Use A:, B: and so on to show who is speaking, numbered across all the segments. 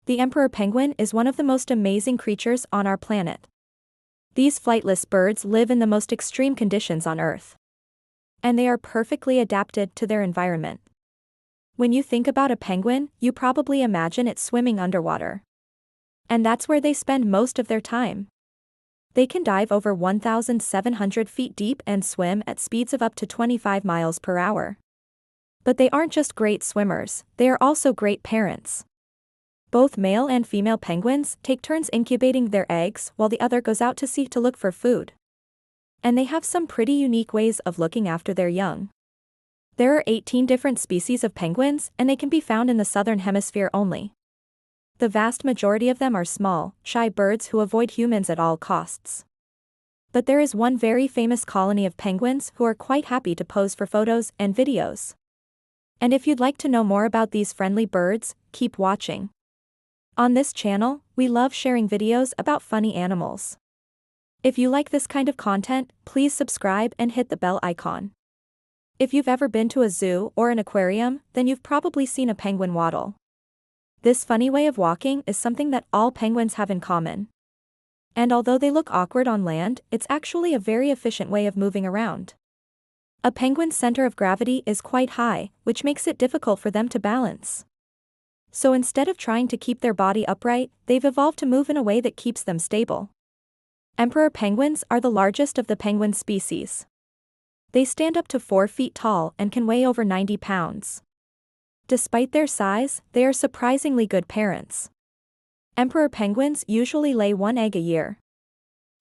A: The emperor penguin is one of the most amazing creatures on our planet. These flightless birds live in the most extreme conditions on Earth. And they are perfectly adapted to their environment. When you think about a penguin, you probably imagine it swimming underwater. And that's where they spend most of their time. They can dive over 1,700 feet deep and swim at speeds of up to 25 miles per hour. But they aren't just great swimmers, they are also great parents. Both male and female penguins take turns incubating their eggs while the other goes out to sea to look for food. And they have some pretty unique ways of looking after their young. There are 18 different species of penguins, and they can be found in the southern hemisphere only. The vast majority of them are small, shy birds who avoid humans at all costs. But there is one very famous colony of penguins who are quite happy to pose for photos and videos. And if you'd like to know more about these friendly birds, keep watching. On this channel, we love sharing videos about funny animals. If you like this kind of content, please subscribe and hit the bell icon. If you've ever been to a zoo or an aquarium, then you've probably seen a penguin waddle. This funny way of walking is something that all penguins have in common. And although they look awkward on land, it's actually a very efficient way of moving around. A penguin's center of gravity is quite high, which makes it difficult for them to balance. So instead of trying to keep their body upright, they've evolved to move in a way that keeps them stable. Emperor penguins are the largest of the penguin species. They stand up to 4 feet tall and can weigh over 90 pounds. Despite their size, they are surprisingly good parents. Emperor penguins usually lay one egg a year.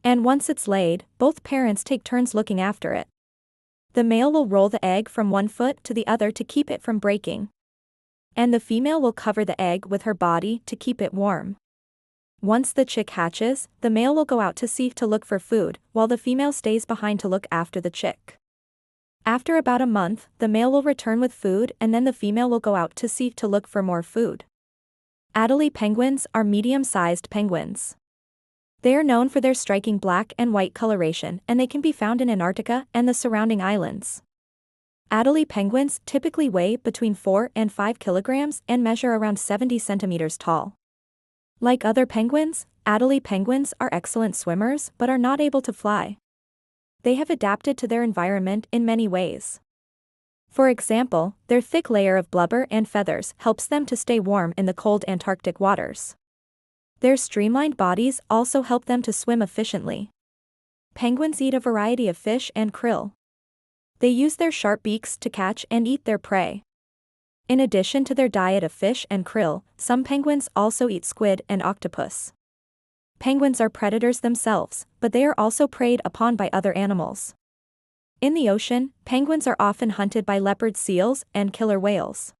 A: And once it's laid, both parents take turns looking after it. The male will roll the egg from one foot to the other to keep it from breaking. And the female will cover the egg with her body to keep it warm. Once the chick hatches, the male will go out to sea to look for food, while the female stays behind to look after the chick. After about a month, the male will return with food and then the female will go out to sea to look for more food. Adelie penguins are medium-sized penguins. They are known for their striking black and white coloration, and they can be found in Antarctica and the surrounding islands. Adelie penguins typically weigh between 4 and 5 kilograms and measure around 70 centimeters tall. Like other penguins, Adelie penguins are excellent swimmers but are not able to fly. They have adapted to their environment in many ways. For example, their thick layer of blubber and feathers helps them to stay warm in the cold Antarctic waters. Their streamlined bodies also help them to swim efficiently. Penguins eat a variety of fish and krill. They use their sharp beaks to catch and eat their prey. In addition to their diet of fish and krill, some penguins also eat squid and octopus. Penguins are predators themselves, but they are also preyed upon by other animals. In the ocean, penguins are often hunted by leopard seals and killer whales.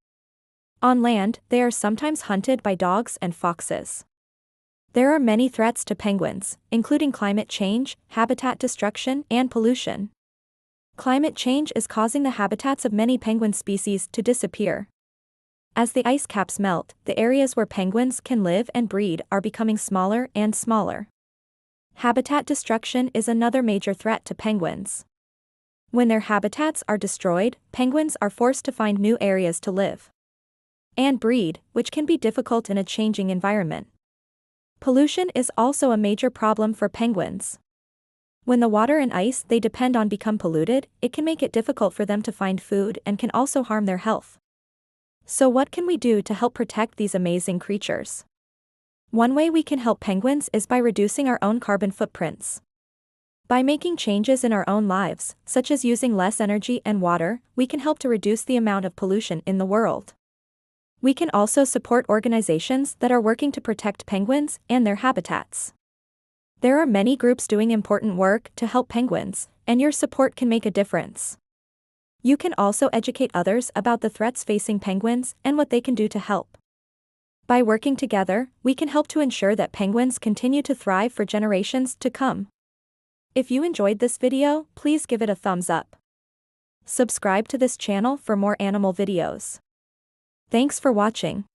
A: On land, they are sometimes hunted by dogs and foxes. There are many threats to penguins, including climate change, habitat destruction, and pollution. Climate change is causing the habitats of many penguin species to disappear. As the ice caps melt, the areas where penguins can live and breed are becoming smaller and smaller. Habitat destruction is another major threat to penguins. When their habitats are destroyed, penguins are forced to find new areas to live and breed, which can be difficult in a changing environment. Pollution is also a major problem for penguins. When the water and ice they depend on become polluted, it can make it difficult for them to find food and can also harm their health. So what can we do to help protect these amazing creatures? One way we can help penguins is by reducing our own carbon footprints. By making changes in our own lives, such as using less energy and water, we can help to reduce the amount of pollution in the world. We can also support organizations that are working to protect penguins and their habitats. There are many groups doing important work to help penguins, and your support can make a difference. You can also educate others about the threats facing penguins and what they can do to help. By working together, we can help to ensure that penguins continue to thrive for generations to come. If you enjoyed this video, please give it a thumbs up. Subscribe to this channel for more animal videos. Thanks for watching.